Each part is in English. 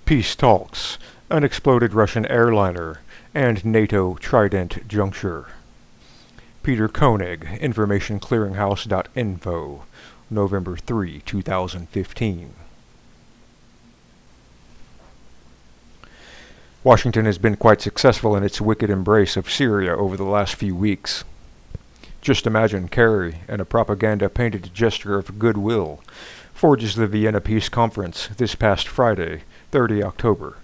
Peace talks, unexploded Russian airliner, and NATO-Trident Juncture. Peter Koenig, informationclearinghouse.info, November 3, 2015. Washington has been quite successful in its wicked embrace of Syria over the last few weeks. Just imagine Kerry, in a propaganda-painted gesture of goodwill, forges the Vienna Peace Conference this past Friday, 30 October.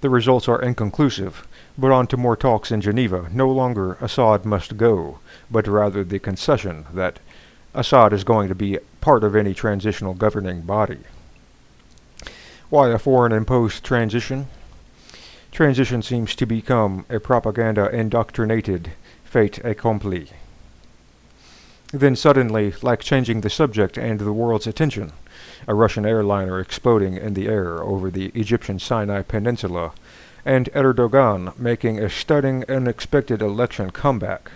The results are inconclusive, but on to more talks in Geneva. No longer Assad must go, but rather the concession that Assad is going to be part of any transitional governing body. Why a foreign-imposed transition? Transition seems to become a propaganda-indoctrinated fait accompli. Then suddenly, like changing the subject and the world's attention, a Russian airliner exploding in the air over the Egyptian Sinai Peninsula, and Erdogan making a stunning, unexpected election comeback,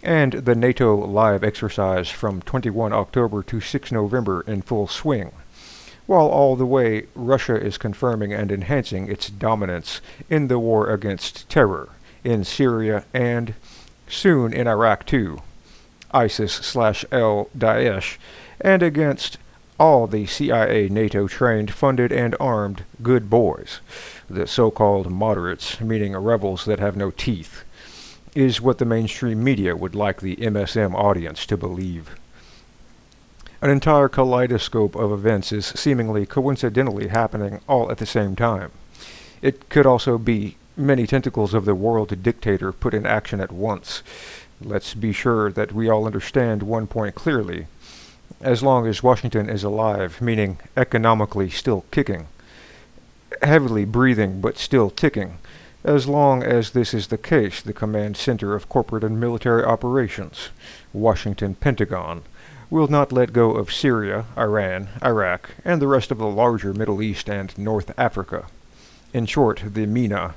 and the NATO live exercise from 21 October to 6 November in full swing, while all the way Russia is confirming and enhancing its dominance in the war against terror in Syria and, soon in Iraq too, ISIS/Daesh, and against all the CIA NATO-trained, funded, and armed good boys, the so-called moderates, meaning rebels that have no teeth, is what the mainstream media would like the MSM audience to believe. An entire kaleidoscope of events is seemingly coincidentally happening all at the same time. It could also be many tentacles of the world dictator put in action at once. Let's be sure that we all understand one point clearly. As long as Washington is alive, meaning economically still kicking, heavily breathing but still ticking, as long as this is the case, the command center of corporate and military operations, Washington Pentagon, will not let go of Syria, Iran, Iraq, and the rest of the larger Middle East and North Africa. In short, the MENA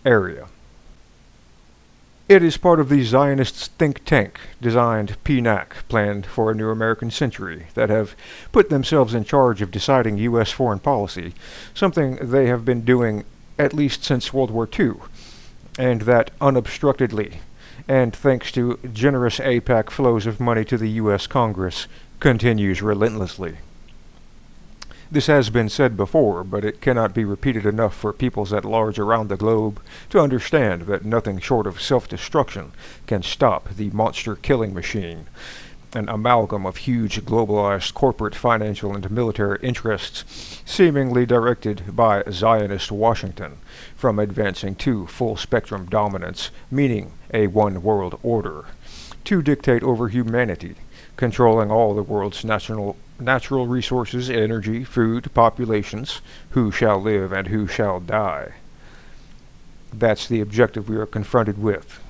area. It is part of the Zionists' think tank, designed PNAC, planned for a new American century, that have put themselves in charge of deciding U.S. foreign policy, something they have been doing at least since World War II, and that unobstructedly, and thanks to generous APAC flows of money to the U.S. Congress, continues relentlessly. This has been said before, but it cannot be repeated enough for peoples at large around the globe to understand that nothing short of self-destruction can stop the monster-killing machine, an amalgam of huge globalized corporate, financial, and military interests seemingly directed by Zionist Washington from advancing to full-spectrum dominance, meaning a one-world order, to dictate over humanity, controlling all the world's natural resources, energy, food, populations, who shall live and who shall die. That's the objective we are confronted with.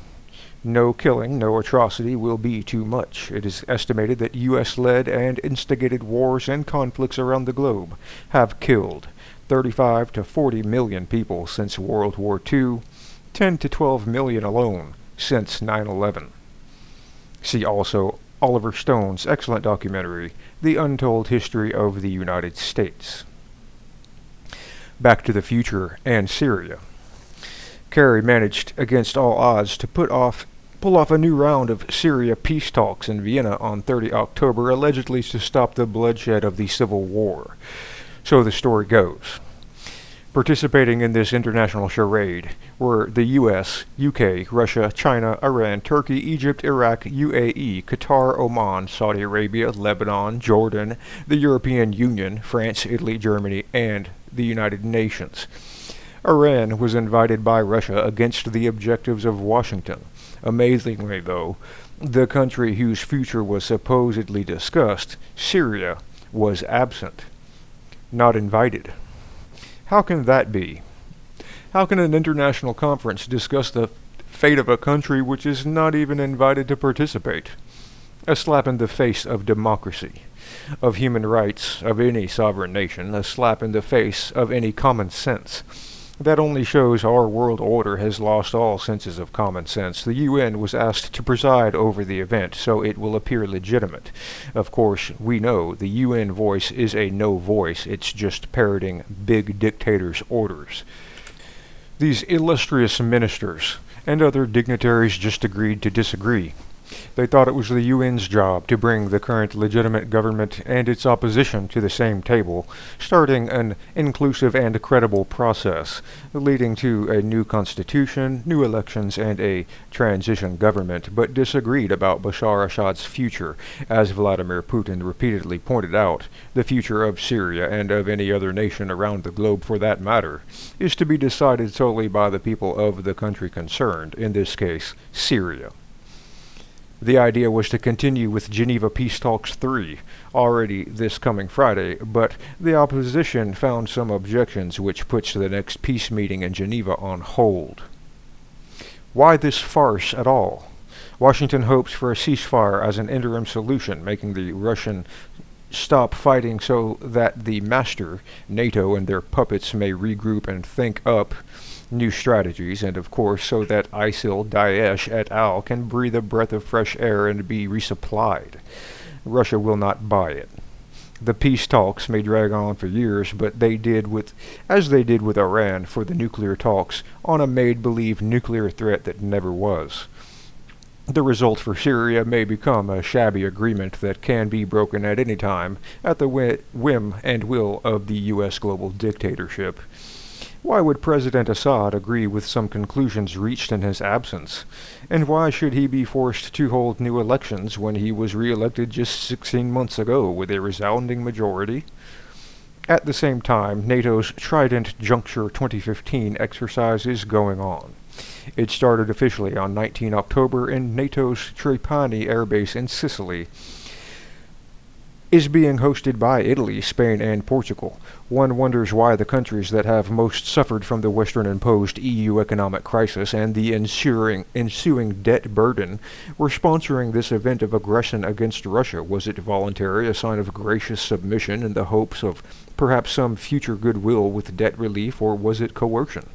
No killing, no atrocity will be too much. It is estimated that U.S.-led and instigated wars and conflicts around the globe have killed 35 to 40 million people since World War II, 10 to 12 million alone since 9/11. See also Oliver Stone's excellent documentary, The Untold History of the United States. Back to the future and Syria. Kerry managed, against all odds, to pull off a new round of Syria peace talks in Vienna on 30 October, allegedly to stop the bloodshed of the Civil War. So the story goes. Participating in this international charade were the US, UK, Russia, China, Iran, Turkey, Egypt, Iraq, UAE, Qatar, Oman, Saudi Arabia, Lebanon, Jordan, the European Union, France, Italy, Germany, and the United Nations. Iran was invited by Russia against the objectives of Washington. Amazingly, though, the country whose future was supposedly discussed, Syria, was absent. Not invited. How can that be? How can an international conference discuss the fate of a country which is not even invited to participate? A slap in the face of democracy, of human rights, of any sovereign nation, a slap in the face of any common sense. That only shows our world order has lost all senses of common sense. The UN was asked to preside over the event, so it will appear legitimate. Of course, we know the UN voice is a no voice, it's just parroting big dictators' orders. These illustrious ministers and other dignitaries just agreed to disagree. They thought it was the UN's job to bring the current legitimate government and its opposition to the same table, starting an inclusive and credible process, leading to a new constitution, new elections, and a transition government, but disagreed about Bashar Assad's future. As Vladimir Putin repeatedly pointed out, the future of Syria, and of any other nation around the globe for that matter, is to be decided solely by the people of the country concerned, in this case, Syria. The idea was to continue with Geneva Peace Talks 3, already this coming Friday, but the opposition found some objections which puts the next peace meeting in Geneva on hold. Why this farce at all? Washington hopes for a ceasefire as an interim solution, making the Russian stop fighting so that the master, NATO, and their puppets may regroup and think up new strategies, and of course so that ISIL, Daesh et al. Can breathe a breath of fresh air and be resupplied. Russia will not buy it. The peace talks may drag on for years, but as they did with Iran for the nuclear talks, on a made-believe nuclear threat that never was. The result for Syria may become a shabby agreement that can be broken at any time at the whim and will of the U.S. global dictatorship. Why would President Assad agree with some conclusions reached in his absence? And why should he be forced to hold new elections when he was re-elected just 16 months ago with a resounding majority? At the same time, NATO's Trident Juncture 2015 exercise is going on. It started officially on 19 October in NATO's Trapani Air Base in Sicily, is being hosted by Italy, Spain, and Portugal. One wonders why the countries that have most suffered from the Western-imposed EU economic crisis and the ensuing debt burden were sponsoring this event of aggression against Russia. Was it voluntary, a sign of gracious submission in the hopes of perhaps some future goodwill with debt relief, or was it coercion?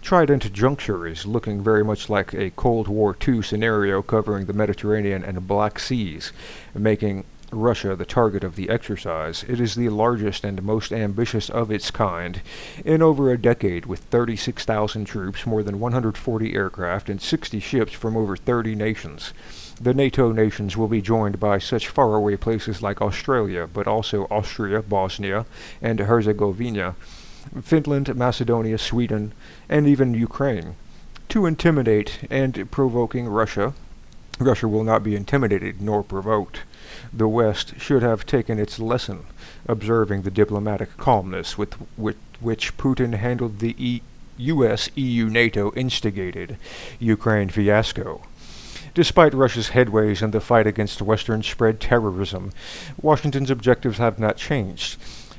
Trident Juncture is looking very much like a Cold War II scenario covering the Mediterranean and Black Seas, making Russia the target of the exercise. It is the largest and most ambitious of its kind in over a decade, with 36,000 troops, more than 140 aircraft, and 60 ships from over 30 nations. The NATO nations will be joined by such faraway places like Australia, but also Austria, Bosnia, and Herzegovina, Finland, Macedonia, Sweden, and even Ukraine. To intimidate and provoking Russia, Russia will not be intimidated nor provoked. The West should have taken its lesson, observing the diplomatic calmness with which Putin handled the US-EU NATO instigated Ukraine fiasco. Despite Russia's headways in the fight against Western-spread terrorism, Washington's objectives have not changed,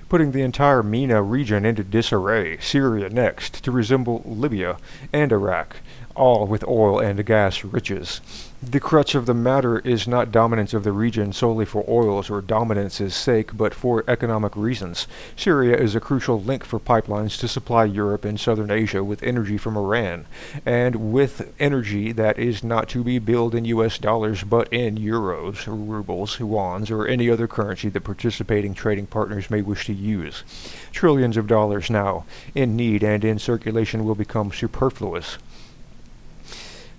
putting the entire MENA region into disarray, Syria next, to resemble Libya and Iraq, all with oil and gas riches. The crux of the matter is not dominance of the region solely for oils or dominance's sake, but for economic reasons. Syria is a crucial link for pipelines to supply Europe and Southern Asia with energy from Iran, and with energy that is not to be billed in US dollars but in euros, rubles, yuans, or any other currency that participating trading partners may wish to use. Trillions of dollars now, in need and in circulation, will become superfluous.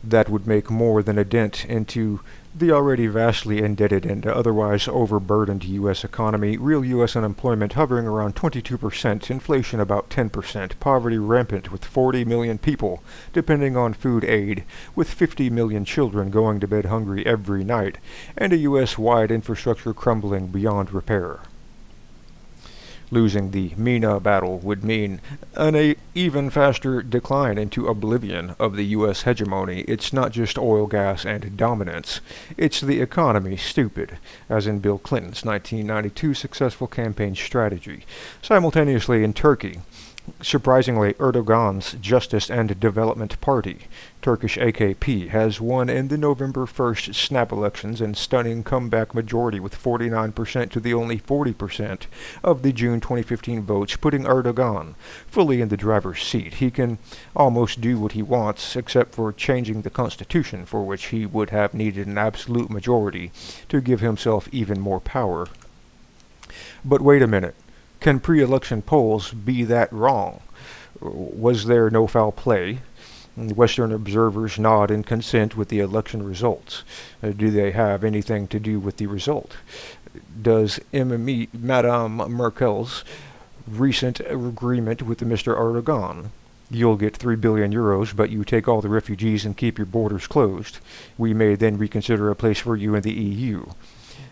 That would make more than a dent into the already vastly indebted and otherwise overburdened U.S. economy, real U.S. unemployment hovering around 22%, inflation about 10%, poverty rampant with 40 million people depending on food aid, with 50 million children going to bed hungry every night, and a U.S.-wide infrastructure crumbling beyond repair. Losing the MENA battle would mean an even faster decline into oblivion of the U.S. hegemony. It's not just oil, gas, and dominance. It's the economy, stupid, as in Bill Clinton's 1992 successful campaign strategy. Simultaneously in Turkey, Surprisingly, Erdogan's Justice and Development Party, Turkish AKP, has won in the November 1st snap elections in stunning comeback majority with 49% to the only 40% of the June 2015 votes, putting Erdogan fully in the driver's seat. He can almost do what he wants, except for changing the constitution, for which he would have needed an absolute majority to give himself even more power. But wait a minute. Can pre-election polls be that wrong? Was there no foul play? Western observers nod in consent with the election results. Do they have anything to do with the result? Does Madame Merkel's recent agreement with Mr. Erdogan, you'll get 3 billion euros, but you take all the refugees and keep your borders closed. We may then reconsider a place for you in the EU,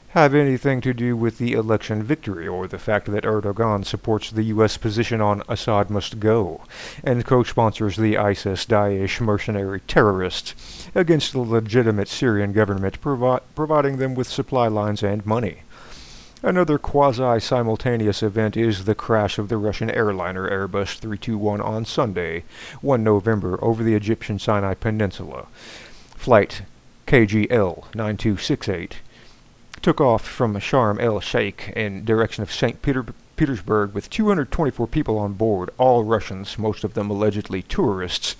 have anything to do with the election victory, or the fact that Erdogan supports the U.S. position on Assad must go, and co-sponsors the ISIS-Daesh mercenary terrorists against the legitimate Syrian government, providing them with supply lines and money. Another quasi-simultaneous event is the crash of the Russian airliner Airbus 321 on Sunday, 1 November, over the Egyptian Sinai Peninsula. Flight KGL 9268 took off from Sharm el-Sheikh in direction of St. Petersburg with 224 people on board, all Russians, most of them allegedly tourists,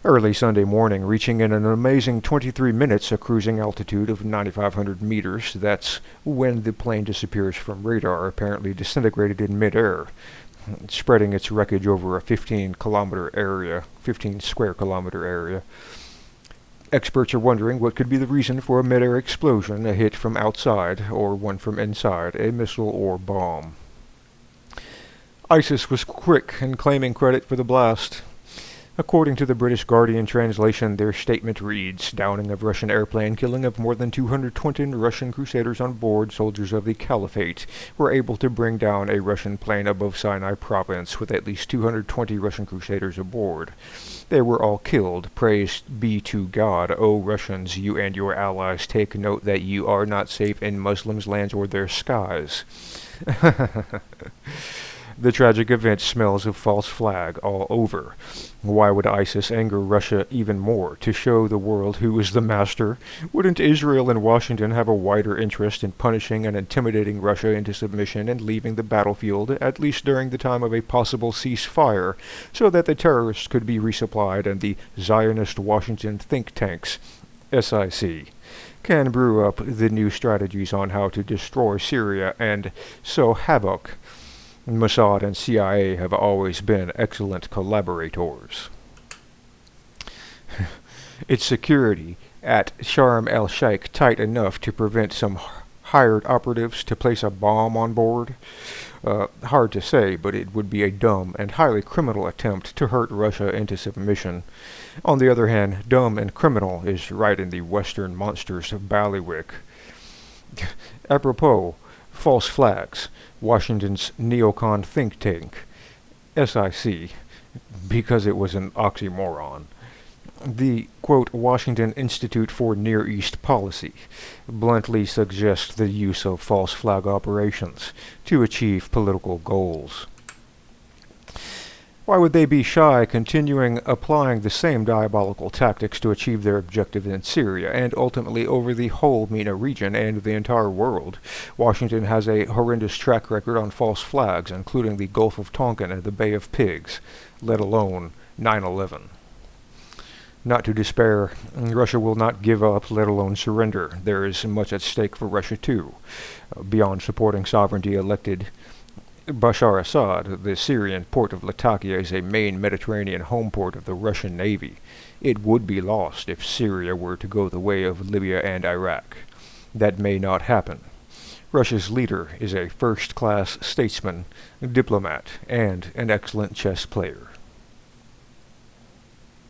early Sunday morning, reaching in an amazing 23 minutes a cruising altitude of 9,500 meters. That's when the plane disappears from radar, apparently disintegrated in midair, spreading its wreckage over a 15 square kilometer area. Experts are wondering what could be the reason for a mid-air explosion, a hit from outside or one from inside, a missile or bomb. ISIS was quick in claiming credit for the blast. According to the British Guardian translation, their statement reads, "Downing of Russian airplane, killing of more than 220 Russian crusaders on board, soldiers of the Caliphate, were able to bring down a Russian plane above Sinai province with at least 220 Russian crusaders aboard. They were all killed. Praise be to God. O Russians, you and your allies, take note that you are not safe in Muslims' lands or their skies." The tragic event smells of false flag all over. Why would ISIS anger Russia even more? To show the world who is the master? Wouldn't Israel and Washington have a wider interest in punishing and intimidating Russia into submission and leaving the battlefield, at least during the time of a possible ceasefire, so that the terrorists could be resupplied and the Zionist Washington think tanks, SIC, can brew up the new strategies on how to destroy Syria and sow havoc? Mossad and CIA have always been excellent collaborators. Its security at Sharm el-Sheikh tight enough to prevent some hired operatives to place a bomb on board? Hard to say, but it would be a dumb and highly criminal attempt to hurt Russia into submission. On the other hand, dumb and criminal is right in the Western monster's bailiwick. Apropos, false flags. Washington's neocon think tank, SIC, because it was an oxymoron. The, quote, Washington Institute for Near East Policy bluntly suggests the use of false flag operations to achieve political goals. Why would they be shy continuing applying the same diabolical tactics to achieve their objective in Syria and ultimately over the whole MENA region and the entire world? Washington has a horrendous track record on false flags, including the Gulf of Tonkin and the Bay of Pigs, let alone 9/11. Not to despair, Russia will not give up, let alone surrender. There is much at stake for Russia too. Beyond supporting sovereignty elected Bashar Assad, the Syrian port of Latakia is a main Mediterranean home port of the Russian Navy. It would be lost if Syria were to go the way of Libya and Iraq. That may not happen. Russia's leader is a first-class statesman, diplomat, and an excellent chess player.